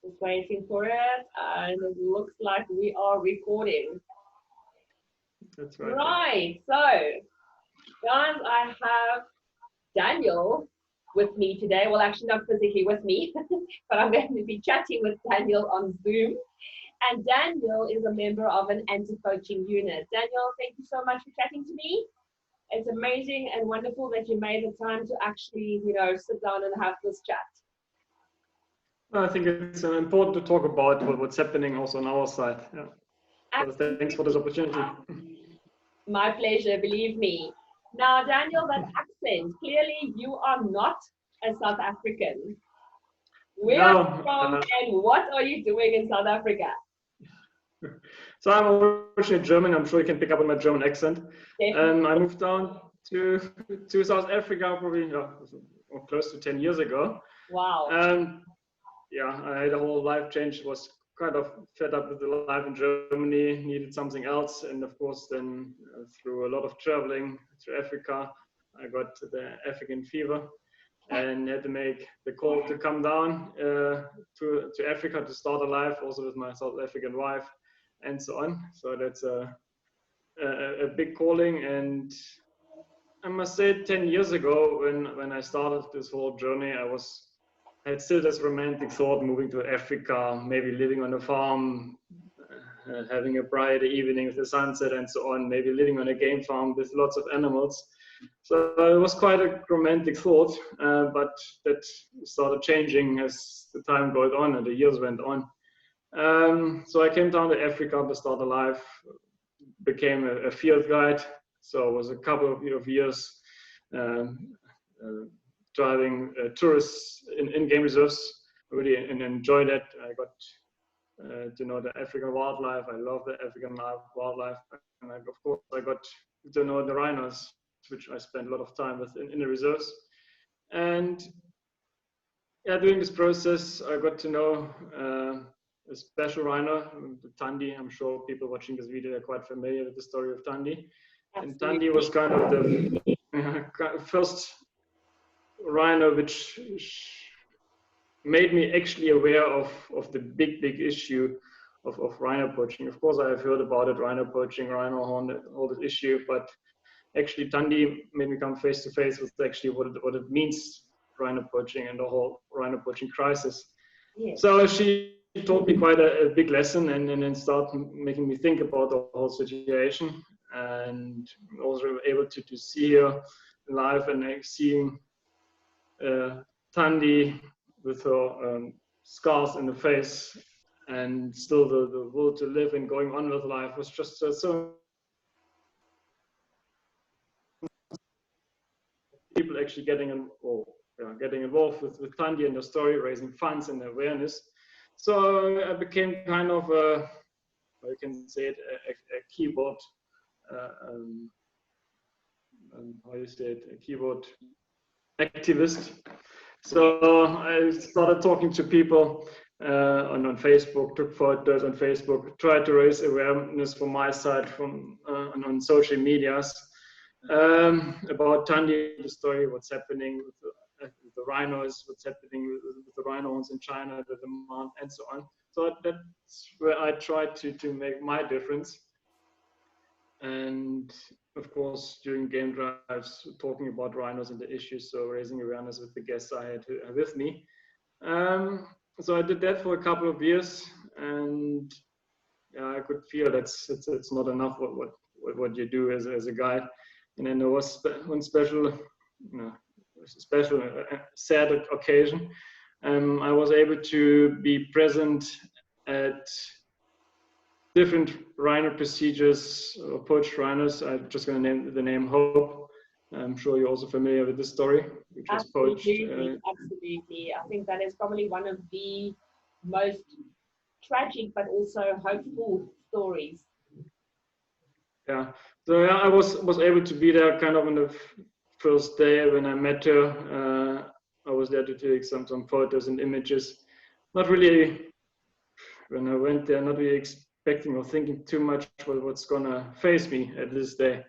Just waiting for it, and it looks like we are recording. That's right. Right, so guys, I have Daniel with me today. Well, actually not physically with me, but I'm going to be chatting with Daniel on Zoom. And Daniel is a member of an anti-poaching unit. Daniel, thank you so much for chatting to me. It's amazing and wonderful that you made the time to actually, sit down and have this chat. I think it's important to talk about what's happening also on our side. Yeah. So thanks for this opportunity. My pleasure, believe me. Now, Daniel, that accent, clearly you are not a South African. Where are you from and what are you doing in South Africa? So I'm originally German. I'm sure you can pick up on my German accent. I moved down to South Africa probably close to 10 years ago. Wow. Yeah, I had a whole life change. Was kind of fed up with the life in Germany, needed something else, and of course then through a lot of traveling through Africa, I got the African fever and had to make the call to come down to Africa to start a life, also with my South African wife and so on. So that's a big calling, and I must say 10 years ago when I started this whole journey, I had still this romantic thought, moving to Africa, maybe living on a farm, having a bright evening with the sunset and so on, maybe living on a game farm with lots of animals. So it was quite a romantic thought, but that started changing as the time went on and the years went on. So I came down to Africa to start a life, became a field guide. So it was a couple of years driving tourists in game reserves, really, and enjoyed it. I got to know the African wildlife. I love the African wildlife, and of course I got to know the rhinos, which I spent a lot of time with in the reserves. And yeah, during this process, I got to know a special rhino, the Thandi. I'm sure people watching this video are quite familiar with the story of Thandi. And Thandi was kind of the first rhino which made me actually aware of the big issue of rhino poaching. Of course, I have heard about it, rhino poaching, rhino horn, all this issue, but actually Thandi made me come face to face with actually what it means, rhino poaching and the whole rhino poaching crisis. Yes. So she taught me quite a big lesson, and then started making me think about the whole situation, and also able to see her live and seeing Thandi with her scars in the face and still the will to live and going on with life was just so people actually getting involved with Thandi and the story, raising funds and awareness. So I became kind of you can say it, a keyboard how you say it, a keyboard activist. So I started talking to people on Facebook, took photos on Facebook, tried to raise awareness from my side on social medias about Thandi, the story, what's happening with the rhinos, what's happening with the rhinos in China, the demand, and so on. So that's where I tried to make my difference. And of course, during game drives, talking about rhinos and the issues, so raising awareness with the guests I had with me. So I did that for a couple of years, and yeah, I could feel it's not enough what you do as a guide. And then there was one special sad occasion. I was able to be present at different rhino procedures, poached rhinos. I'm just going to name the name Hope. I'm sure you're also familiar with this story, which was poached. Absolutely. I think that is probably one of the most tragic but also hopeful stories. Yeah. So yeah, I was able to be there kind of on the first day when I met her. I was there to take some photos and images. Not really, when I went there, not really expecting or thinking too much about what's gonna face me at this day.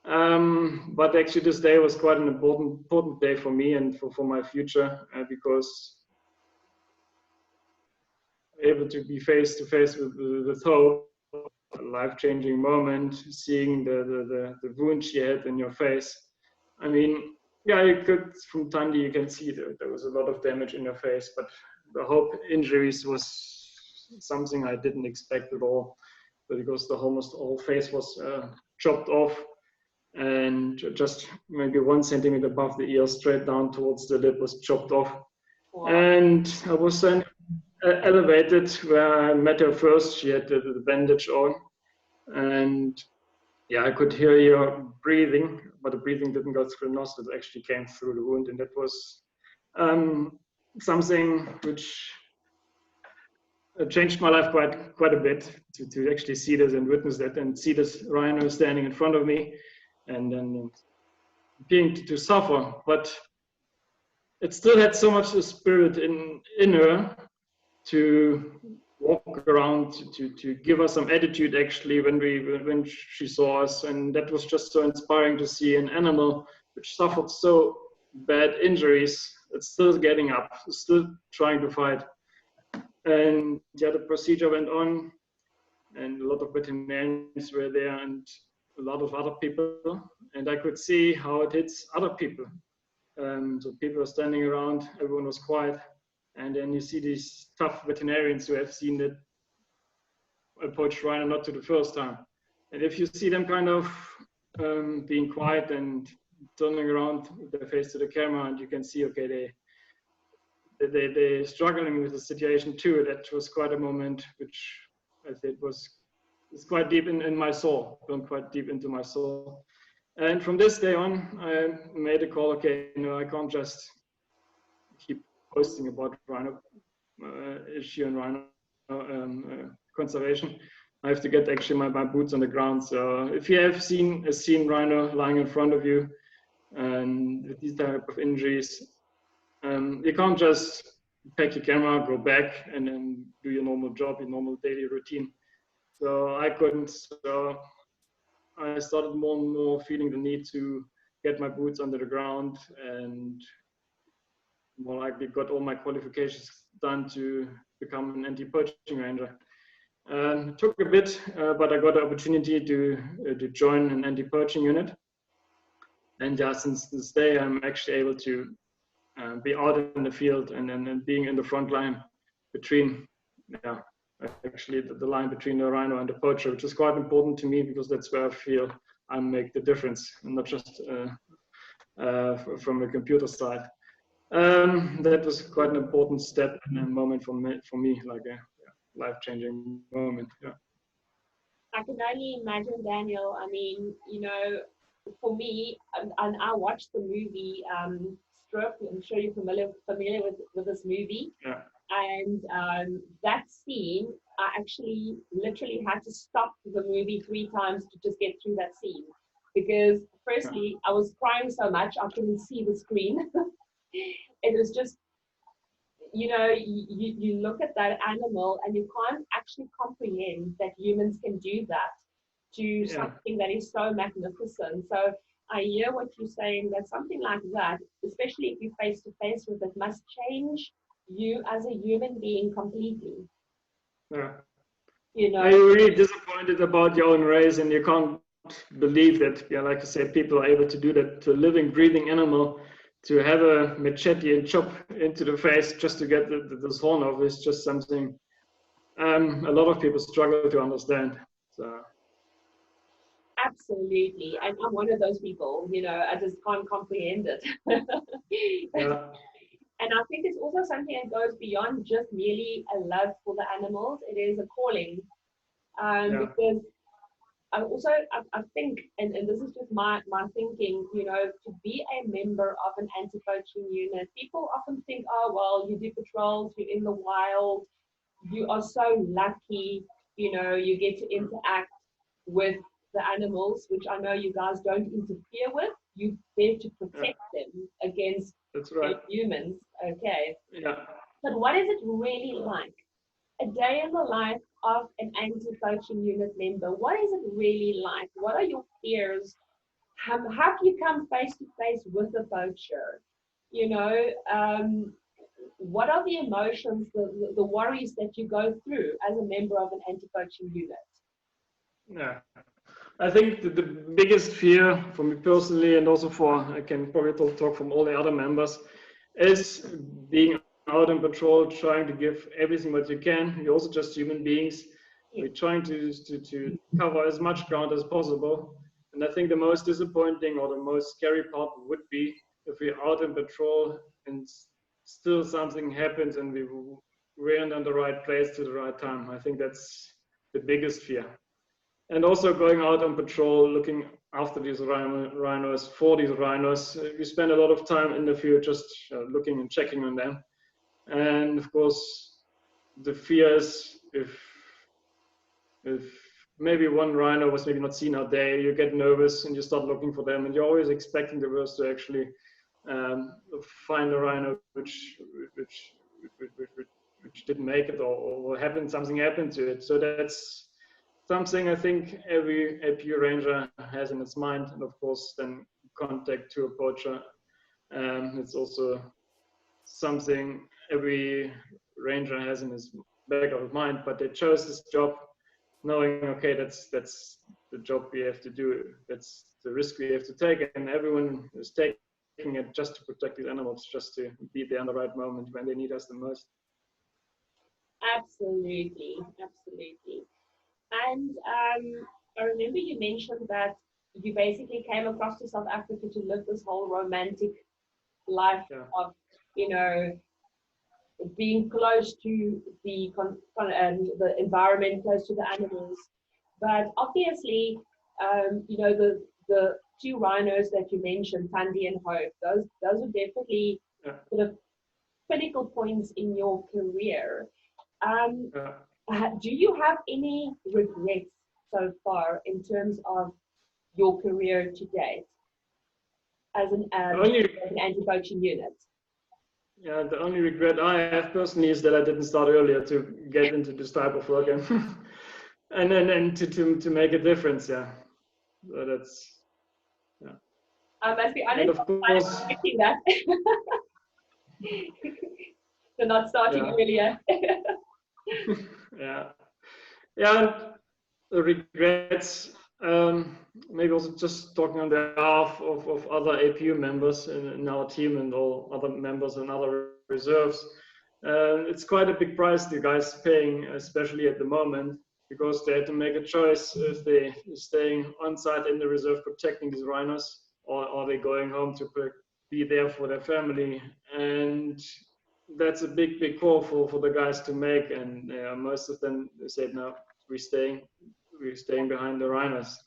But actually this day was quite an important day for me and for my future, because able to be face to face with Hope, a life-changing moment, seeing the wound she had in your face. I mean, yeah, you could, from Thandi, you can see that there was a lot of damage in your face, but the Hope injuries was something I didn't expect at all, because the almost whole face was chopped off, and just maybe 1 centimeter above the ear, straight down towards the lip, was chopped off. Wow. And I was then elevated where I met her first. She had the bandage on, and yeah, I could hear her breathing, but the breathing didn't go through the nostrils, it actually came through the wound, and that was something which changed my life quite a bit, to actually see this and witness that, and see this rhino standing in front of me, and then being to suffer. But it still had so much spirit in her to walk around, to give us some attitude, actually, when she saw us. And that was just so inspiring to see an animal which suffered so bad injuries. It's still getting up, still trying to fight. And yeah, the procedure went on, and a lot of veterinarians were there, and a lot of other people, and I could see how it hits other people. So people were standing around, everyone was quiet, and then you see these tough veterinarians who have seen that a poached rhino not to the first time. And if you see them kind of being quiet and turning around with their face to the camera, and you can see, okay, they're struggling with the situation too. That was quite a moment which I think it's quite deep in my soul, gone quite deep into my soul. And from this day on, I made a call, okay, I can't just keep posting about rhino issue and rhino conservation. I have to get actually my boots on the ground. So if you have seen a rhino lying in front of you and with these type of injuries, you can't just pack your camera, go back, and then do your normal job, your normal daily routine. So I couldn't. So I started more and more feeling the need to get my boots under the ground, and more likely got all my qualifications done to become an anti-poaching ranger. It took a bit, but I got the opportunity to join an anti-poaching unit. And yeah, since this day, I'm actually able to be out in the field and being in the front line between, actually the line between the rhino and the poacher, which is quite important to me, because that's where I feel I make the difference, and not just from the computer side. That was quite an important step and a moment for me, like a life-changing moment. Yeah. I can only imagine, Daniel. I mean, for me, and I watched the movie Stroke. I'm sure you're familiar with this movie. Yeah. And that scene, I actually literally had to stop the movie 3 times to just get through that scene, because firstly, I was crying so much I couldn't see the screen. It was just, you look at that animal and you can't actually comprehend that humans can do that to something that is so magnificent. So I hear what you're saying, that something like that, especially if you're face to face with it, must change you as a human being completely. Yeah. Are you really disappointed about your own race, and you can't believe that, like I said, people are able to do that to a living, breathing animal, to have a machete and chop into the face just to get this horn off is just something a lot of people struggle to understand. So. Absolutely, and I'm one of those people. I just can't comprehend it. Yeah. And I think it's also something that goes beyond just merely a love for the animals. It is a calling, because I think, and this is just my thinking, to be a member of an anti-poaching unit, people often think, oh, well, you do patrols, you're in the wild, you are so lucky, you get to interact with the animals, which I know you guys don't interfere with. You're there to protect them against humans. Okay. Yeah. But what is it really like? A day in the life of an anti-poaching unit member. What is it really like? What are your fears? How do you come face to face with the poacher? what are the emotions, the worries that you go through as a member of an anti-poaching unit? Yeah. I think the biggest fear for me personally, and also for, I can probably talk from all the other members, is being out on patrol, trying to give everything what you can. We're also just human beings. We're trying to cover as much ground as possible. And I think the most disappointing or the most scary part would be if we're out on patrol and still something happens and we weren't in the right place to the right time. I think that's the biggest fear. And also going out on patrol, looking after these rhinos, for these rhinos. We spend a lot of time in the field just looking and checking on them. And of course, the fear is if maybe one rhino was maybe not seen out there, you get nervous and you start looking for them, and you're always expecting the worst to actually find a rhino which didn't make it, or something happened to it. So that's something I think every APU ranger has in its mind, and of course then contact to a poacher. It's also something every ranger has in his back of his mind, but they chose this job knowing, okay, that's the job we have to do, that's the risk we have to take, and everyone is taking it just to protect these animals, just to be there in the right moment when they need us the most. Absolutely, absolutely. And I remember you mentioned that you basically came across to South Africa to live this whole romantic life of, you know, being close to the environment, close to the animals. But obviously, you know, the two rhinos that you mentioned, Thandi and Hope, those are definitely sort of critical points in your career. Do you have any regrets so far in terms of your career to date as an anti-poaching unit? Yeah, the only regret I have personally is that I didn't start earlier to get into this type of work and to make a difference. Yeah, so that's I must be honest, I'm expecting that. So not starting earlier. Yeah. And the regrets, maybe also just talking on behalf of other APU members in our team and all other members and other reserves. It's quite a big price the guys paying, especially at the moment, because they had to make a choice if they're staying on site in the reserve protecting these rhinos, or are they going home to be there for their family. And that's a big call for the guys to make, and most of them said, no, we're staying behind the rhinos.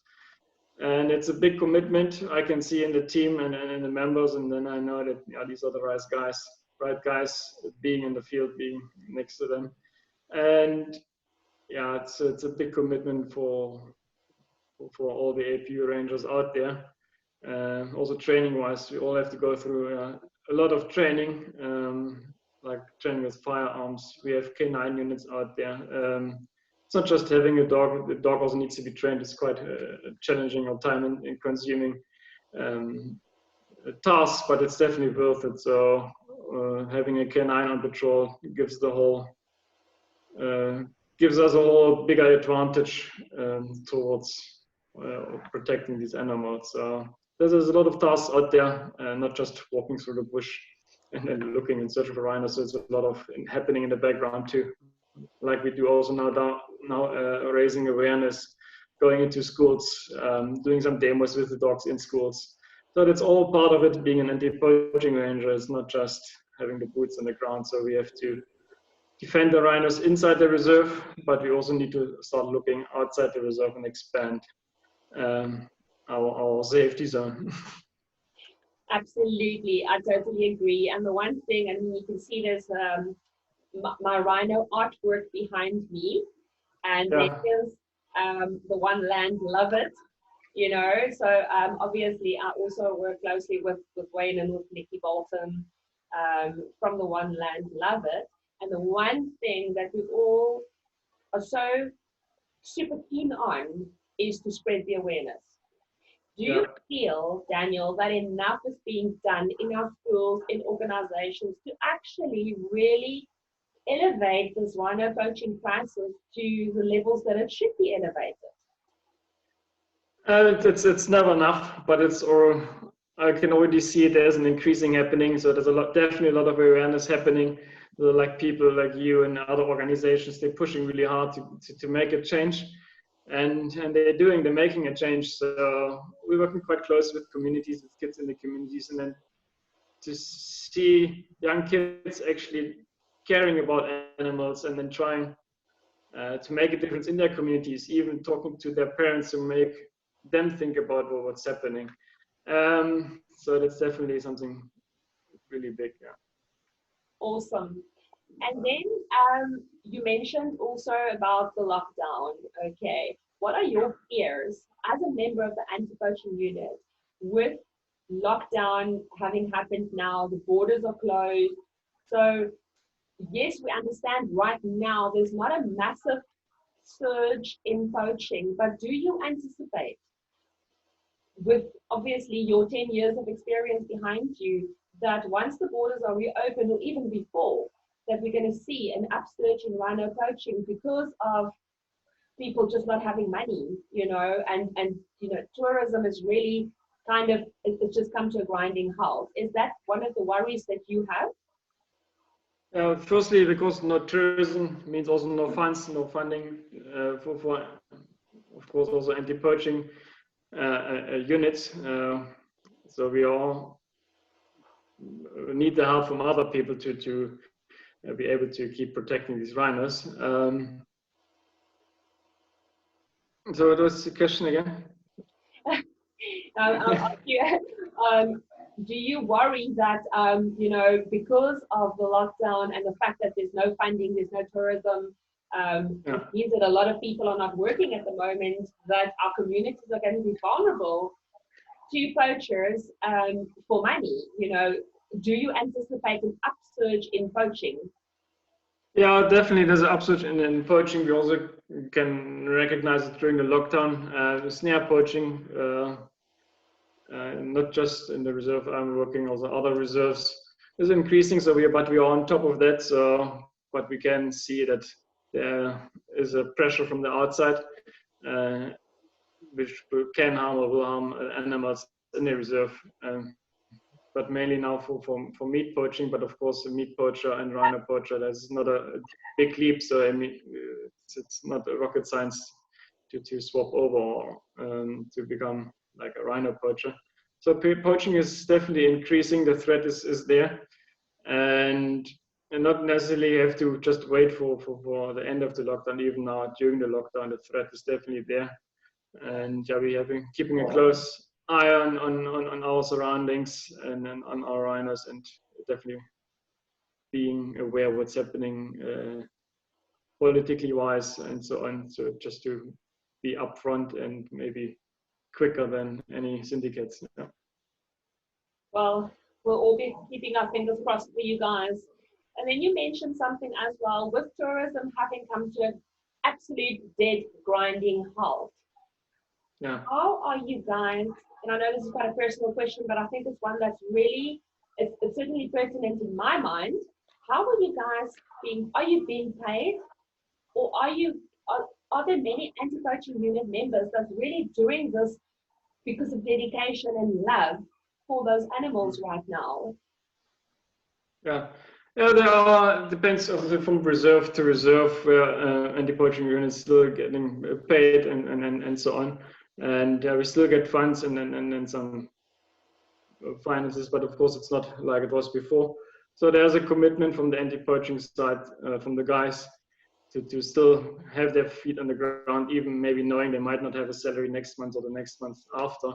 And it's a big commitment I can see in the team and in the members, and then I know that these are the right guys being in the field, being next to them. And yeah, it's a big commitment for all the APU rangers out there. Also training wise, we all have to go through a lot of training, like training with firearms. We have K9 units out there. It's not just having a dog. The dog also needs to be trained. It's quite challenging or time and consuming task, but it's definitely worth it. So having a K9 on patrol gives us a whole bigger advantage towards protecting these animals. So there's a lot of tasks out there, not just walking through the bush and then looking and searching for rhinos. So there's a lot of happening in the background too, like we do also now raising awareness, going into schools, doing some demos with the dogs in schools. So that's all part of it. Being an anti-poaching ranger is not just having the boots on the ground. So we have to defend the rhinos inside the reserve, but we also need to start looking outside the reserve and expand our safety zone. Absolutely, I totally agree. And the one thing, and you can see there's my rhino artwork behind me, and there's the One Land Love It, you know. So obviously I also work closely with Wayne and with Nikki Bolton from the One Land Love It. And the one thing that we all are so super keen on is to spread the awareness. Do you feel, Daniel, that enough is being done in our schools, in organizations, to actually really elevate this rhino poaching crisis to the levels that it should be elevated? It's never enough, but it's all. I can already see there's an increasing happening. So there's definitely a lot of awareness happening. Like people like you and other organizations, they're pushing really hard to make a change, and they're making a change. So we're working quite close with communities, with kids in the communities, and then to see young kids actually caring about animals and then trying to make a difference in their communities, even talking to their parents to make them think about what's happening. So that's definitely something really big. Yeah. Awesome. And then you mentioned also about the lockdown. Okay. What are your fears as a member of the anti-poaching unit with lockdown having happened now? The borders are closed. So, yes, we understand right now there's not a massive surge in poaching, but do you anticipate, with obviously your 10 years of experience behind you, that once the borders are reopened or even before, that we're going to see an upsurge in rhino poaching because of people just not having money, and tourism is really kind of, it's just come to a grinding halt. Is that one of the worries that you have? Firstly, because no tourism means also no funds, no funding for of course, also anti-poaching units. So we all need the help from other people to be able to keep protecting these rhinos. So what was the question again? I'll ask you, do you worry that, because of the lockdown and the fact that there's no funding, there's no tourism, it means that a lot of people are not working at the moment, that our communities are going to be vulnerable to poachers for money? Do you anticipate an upsurge in poaching? Yeah, definitely. There's an upsurge in poaching. We also can recognize it during the lockdown. Snare poaching, not just in the reserve I'm working, also other reserves is increasing. So we are on top of that. So, but we can see that there is a pressure from the outside, which can harm or will harm animals in the reserve. But mainly now for meat poaching. But of course, the meat poacher and rhino poacher, that's not a big leap. So I mean, it's not a rocket science to swap over to become like a rhino poacher. So poaching is definitely increasing. The threat is there, and not necessarily have to just wait for the end of the lockdown. Even now during the lockdown, the threat is definitely there, and yeah, we have been keeping a close eye on our surroundings and on our rhinos, and definitely being aware of what's happening politically wise and so on. So just to be upfront and maybe quicker than any syndicates. Yeah. Well, we'll all be keeping our fingers crossed for you guys. And then you mentioned something as well, with tourism having come to an absolute dead grinding halt. Yeah. How are you guys, and I know this is quite a personal question, but I think it's one that's really, it's certainly pertinent in my mind. How are you guys are you being paid? Or are there many anti-poaching unit members that's really doing this because of dedication and love for those animals right now? Yeah. Yeah, there are, depends also from reserve to reserve, where anti-poaching units still getting paid and so on. And we still get funds and some finances, but of course it's not like it was before. So there's a commitment from the anti-poaching side, from the guys, to still have their feet on the ground, even maybe knowing they might not have a salary next month or the next month after.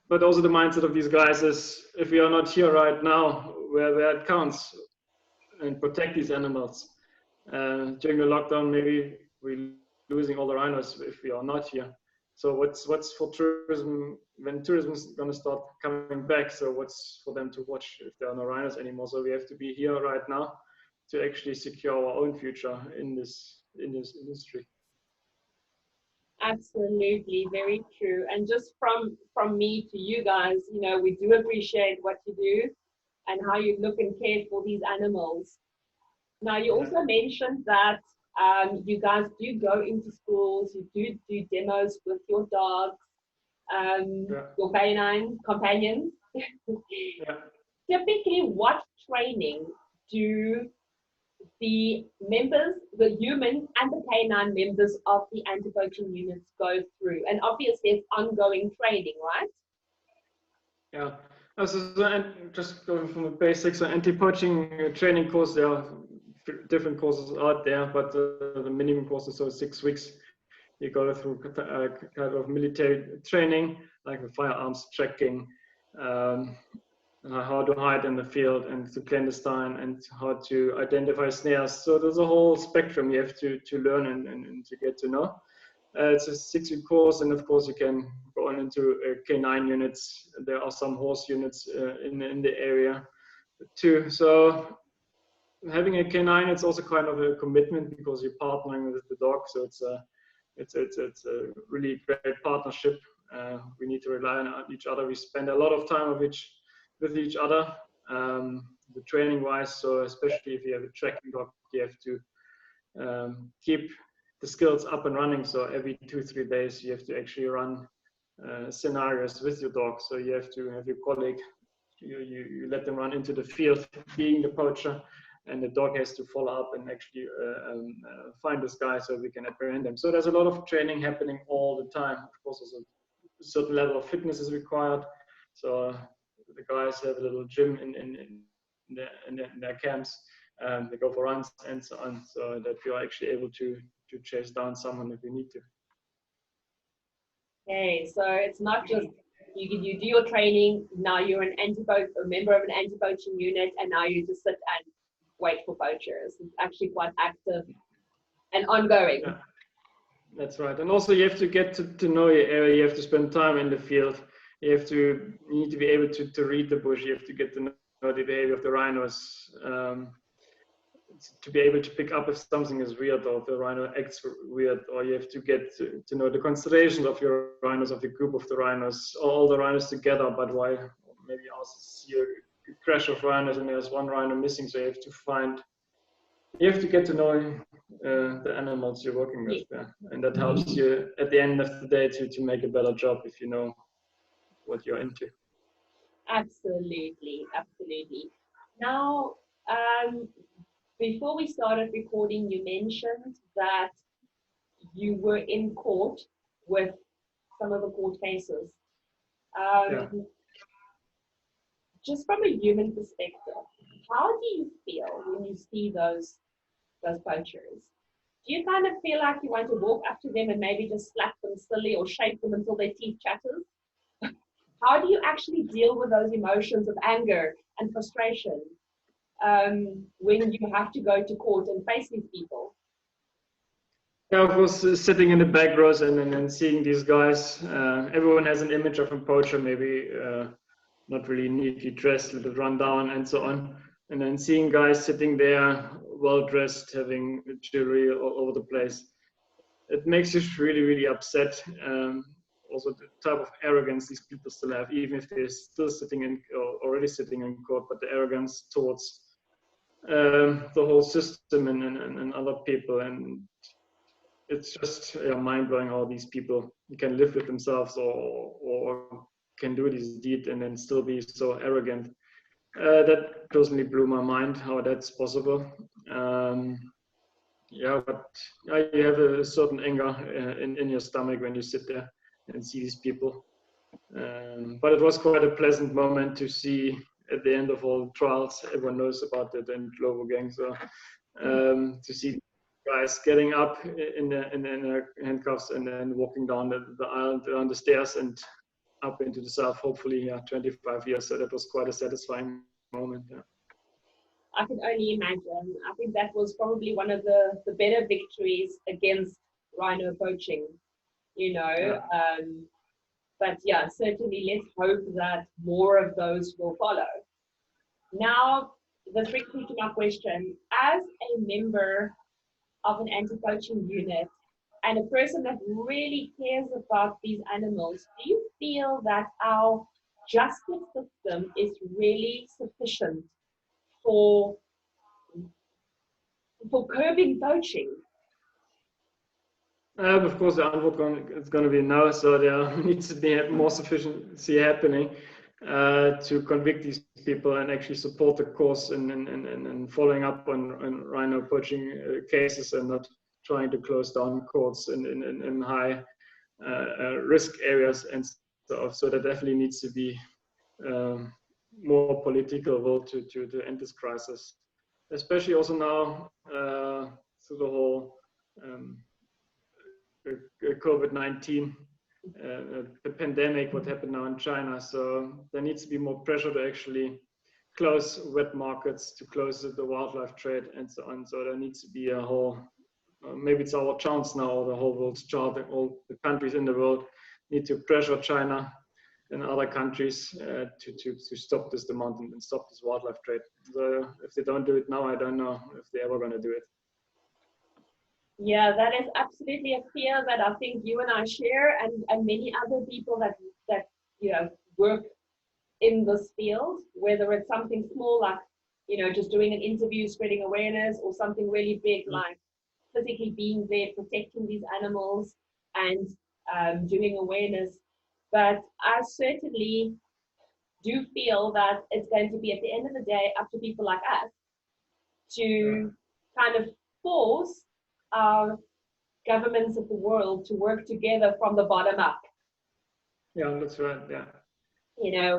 But also the mindset of these guys is, if we are not here right now, where it counts, and protect these animals. During the lockdown, maybe we're losing all the rhinos if we are not here. So what's for tourism when tourism is going to start coming back? So what's for them to watch if there are no rhinos anymore? So we have to be here right now to actually secure our own future in this industry. Absolutely, very true. And just from me to you guys, we do appreciate what you do and how you look and care for these animals. Now, you Yeah. also mentioned that you guys do go into schools, you do demos with your dogs, Yeah. your canine companions. Yeah. Typically, what training do the human and the canine members of the anti-poaching units go through? And obviously, it's ongoing training, right? Yeah. Just going from the basics, so anti-poaching training course, there are different courses out there, but the minimum course is so 6 weeks. You go through kind of military training, like the firearms checking, um, how to hide in the field and to clandestine and how to identify snares. So there's a whole spectrum you have to learn and to get to know. It's a 6-week course, and of course you can go on into canine units. There are some horse units in the area too. So having a canine, it's also kind of a commitment because you're partnering with the dog. So it's a really great partnership. We need to rely on each other. We spend a lot of time with each other, the training wise. So especially if you have a tracking dog, you have to keep the skills up and running. So every 2-3 days, you have to actually run scenarios with your dog. So you have to have your colleague, you let them run into the field, being the poacher, and the dog has to follow up and actually find this guy so we can apprehend them. So there's a lot of training happening all the time. Of course, also a certain level of fitness is required. So the guys have a little gym in their camps. They go for runs and so on, so that you are actually able to chase down someone if you need to. Okay, so it's not just you do your training, now you're a member of an anti-poaching unit, and now you just sit and wait for poachers. It's actually quite active and ongoing. Yeah, that's right. And also you have to get to know your area. You have to spend time in the field. You need to be able to read the bush. You have to get to know the behavior of the rhinos. To be able to pick up if something is weird or if the rhino acts weird, or you have to get to know the constellations of your rhinos, of the group of the rhinos, or all the rhinos together, but why maybe also see a crash of rhinos and there's one rhino missing, so you have to get to know the animals you're working with, yeah. And that helps you at the end of the day to make a better job if you know what you're into. Absolutely, absolutely. Now, before we started recording, you mentioned that you were in court with some of the court cases. Yeah. Just from a human perspective, how do you feel when you see those poachers? Do you kind of feel like you want to walk up to them and maybe just slap them silly or shake them until their teeth chatters? How do you actually deal with those emotions of anger and frustration when you have to go to court and face these people? Yeah, of course, sitting in the back rows and then seeing these guys. Everyone has an image of a poacher, maybe not really neatly dressed, a little run down and so on. And then seeing guys sitting there, well dressed, having jewelry all over the place, it makes you really, really upset. Also, the type of arrogance these people still have, even if they're still sitting in or already sitting in court, but the arrogance towards the whole system and other people. And it's just mind-blowing how these people can live with themselves or can do this deed and then still be so arrogant. That personally blew my mind how that's possible. Yeah, but you have a certain anger in your stomach when you sit there and see these people. But it was quite a pleasant moment to see at the end of all trials. Everyone knows about it and Globo Gang. So to see guys getting up in their handcuffs and then walking down the aisle, down the stairs and up into the south, hopefully 25 years. So that was quite a satisfying moment. Yeah. I can only imagine. I think that was probably one of the better victories against rhino poaching, Yeah. But yeah, certainly let's hope that more of those will follow. Now, this brings me to my question. As a member of an anti-poaching unit and a person that really cares about these animals, do you feel that our justice system is really sufficient for curbing poaching? Of course, the answer is going to be no. So there needs to be more sufficiency happening to convict these people and actually support the cause in following up on rhino poaching cases and not trying to close down courts in high risk areas and stuff. So there definitely needs to be more political will to end this crisis, especially also now through the whole COVID-19 the pandemic, what happened now in China. So there needs to be more pressure to actually close wet markets, to close the wildlife trade and so on. So there needs to be a whole, maybe it's our chance now, the whole world's chance, all the countries in the world need to pressure China and other countries to stop this demand and stop this wildlife trade. So if they don't do it now, I don't know if they're ever going to do it. Yeah, that is absolutely a fear that I think you and I share, and many other people that work in this field, whether it's something small like just doing an interview, spreading awareness, or something really big like physically being there, protecting these animals and doing awareness. But I certainly do feel that it's going to be, at the end of the day, up to people like us to kind of force our governments of the world to work together from the bottom up. Yeah, that's right. Yeah.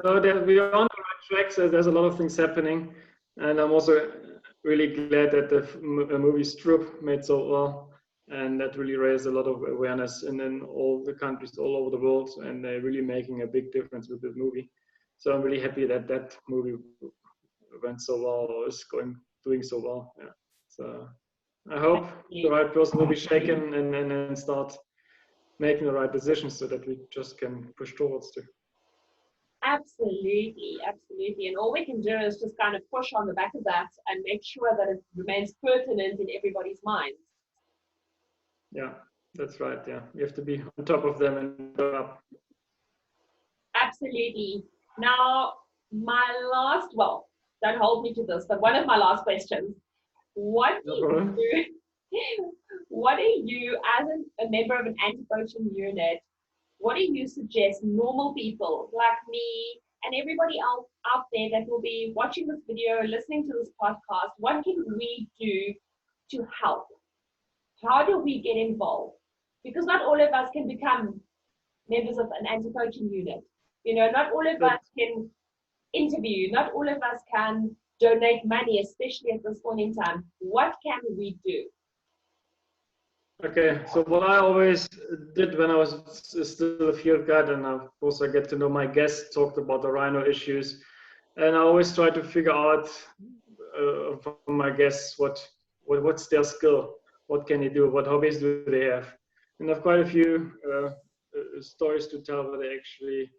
So we're on the right track. So there's a lot of things happening, and I'm also really glad that the movie Stroop made so well, and that really raised a lot of awareness in all the countries all over the world, and they're really making a big difference with the movie. So I'm really happy that that movie went so well, or is doing so well. Yeah. So I hope the right person will be shaken and start making the right decisions so that we just can push towards it. Absolutely, absolutely. And all we can do is just kind of push on the back of that and make sure that it remains pertinent in everybody's minds. Yeah, that's right. Yeah, you have to be on top of them and go up. Absolutely. Now, don't hold me to this, but one of my last questions. What do you, as a member of an anti-poaching unit, what do you suggest normal people like me and everybody else out there that will be watching this video, listening to this podcast, what can we do to help? How do we get involved? Because not all of us can become members of an anti-poaching unit. Not all of us can interview, not all of us can donate money, especially at this point in time. What can we do? Okay, so what I always did when I was still a field guide, and of course I get to know my guests, talked about the rhino issues, and I always try to figure out from my guests what's their skill, what can they do, what hobbies do they have, and I have quite a few stories to tell where they actually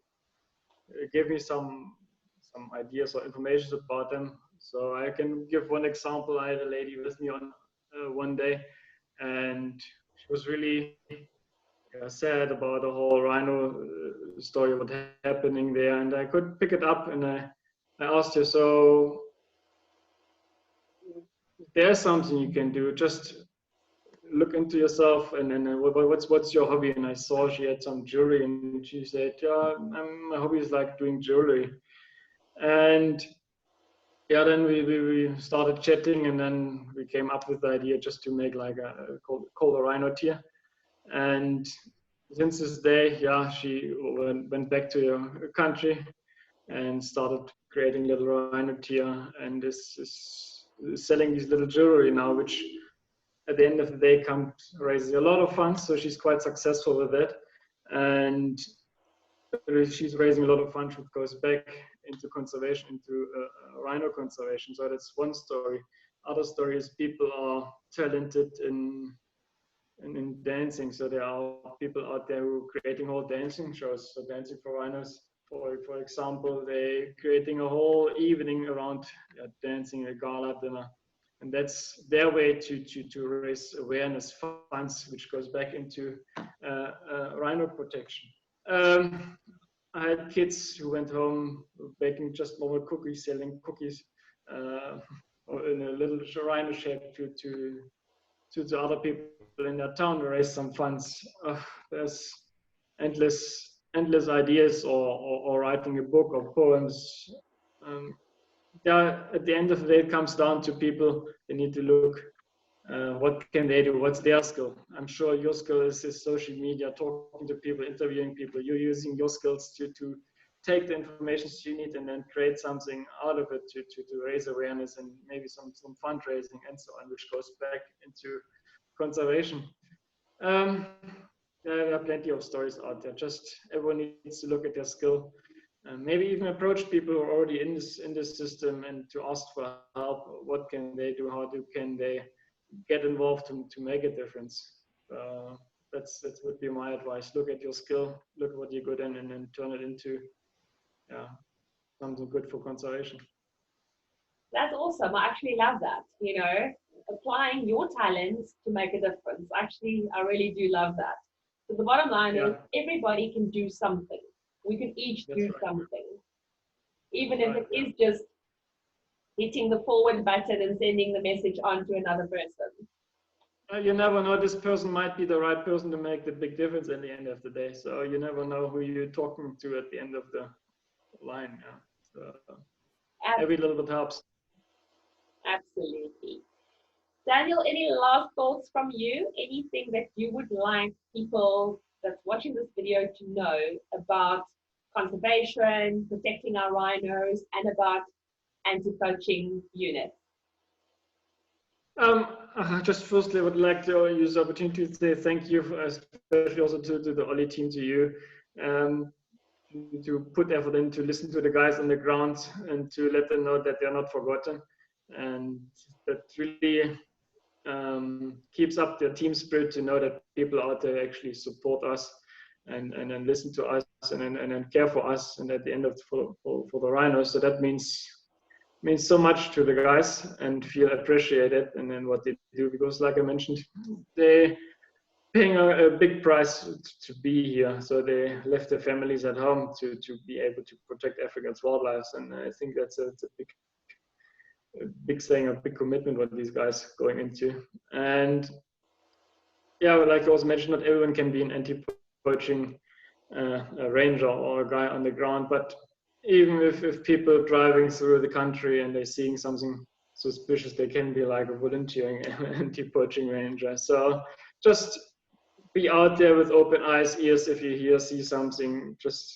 give me some ideas or information about them. So I can give one example. I had a lady with me on one day, and she was really sad about the whole rhino story, what happening there, and I could pick it up, and I asked her, so there's something you can do, just look into yourself, and then what's your hobby? And I saw she had some jewelry, and she said, yeah, my hobby is like doing jewelry. And yeah, then we started chatting, and then we came up with the idea just to make like called a rhino tier. And since this day, yeah, she went back to her country and started creating little rhino tier, and is selling these little jewelry now, which at the end of the day raises a lot of funds. So she's quite successful with it, and she's raising a lot of funds, which goes back into conservation, into rhino conservation. So that's one story. Other story is people are talented in dancing. So there are people out there who are creating whole dancing shows. So Dancing for Rhinos, for example, they're creating a whole evening around dancing, a gala dinner. And that's their way to raise awareness funds, which goes back into rhino protection. I had kids who went home baking just normal cookies, selling cookies in a little rhino shape to other people in their town to raise some funds. There's endless ideas, or writing a book or poems. Yeah, at the end of the day, it comes down to people. They need to look what can they do, what's their skill. I'm sure your skill is social media, talking to people, interviewing people. You're using your skills to take the information you need and then create something out of it to raise awareness and maybe some fundraising and so on, which goes back into conservation. There are plenty of stories out there. Just everyone needs to look at their skill. Maybe even approach people who are already in this system and to ask for help. What can they do? How can they get involved to make a difference? That would be my advice. Look at your skill, look at what you're good in, and then turn it into something good for conservation. That's awesome. I actually love that. Applying your talents to make a difference. Actually, I really do love that. So the bottom line is everybody can do something. We can each do something. Even if it is just hitting the forward button and sending the message on to another person. You never know, this person might be the right person to make the big difference at the end of the day. So you never know who you're talking to at the end of the line. So every little bit helps. Absolutely. Daniel, any last thoughts from you? Anything that you would like people that's watching this video to know about conservation, protecting our rhinos, and about anti-poaching units? Just firstly, I would like to use the opportunity to say thank you, especially also to the Oli team, to you, to put effort in to listen to the guys on the ground and to let them know that they're not forgotten, and that really keeps up their team spirit to know that people out there actually support us and listen to us and care for us, and at the end of for the rhinos. So that means so much to the guys and feel appreciated and then what they do, because like I mentioned, they paying a big price to be here. So they left their families at home to be able to protect Africa's wildlife, and I think that's a big thing, a big commitment what these guys going into. And yeah, like I also mentioned, not everyone can be an anti-poaching ranger or a guy on the ground, but even if people driving through the country and they're seeing something suspicious, they can be like a volunteering anti-poaching ranger. So just be out there with open eyes, ears. If you see something, just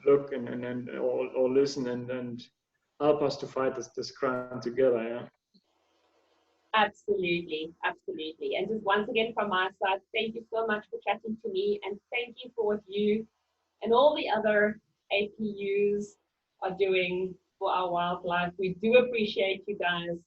look or listen and help us to fight this crime together. Yeah. Absolutely, absolutely. And just once again from my side, thank you so much for chatting to me, and thank you for what you and all the other APUs are doing for our wildlife. We do appreciate you guys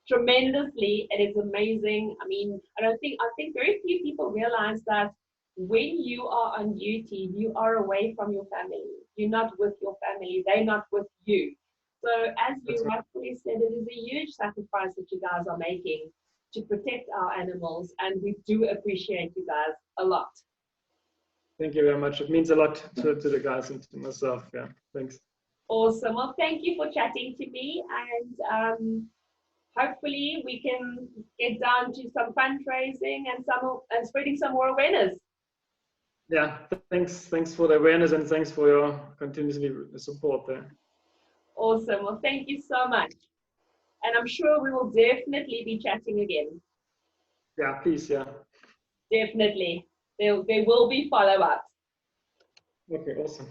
tremendously. It is amazing. I mean, I think very few people realize that when you are on duty, you are away from your family. You're not with your family. They're not with you. So as you rightfully said, it is a huge sacrifice that you guys are making to protect our animals, and we do appreciate you guys a lot. Thank you very much. It means a lot to the guys and to myself. Yeah, thanks. Awesome. Well, thank you for chatting to me, and hopefully we can get down to some fundraising and spreading some more awareness. Yeah, thanks for the awareness, and thanks for your continuously support there. Awesome. Well, thank you so much. And I'm sure we will definitely be chatting again. Yeah, please, yeah. Definitely. There will be follow-ups. Okay, awesome.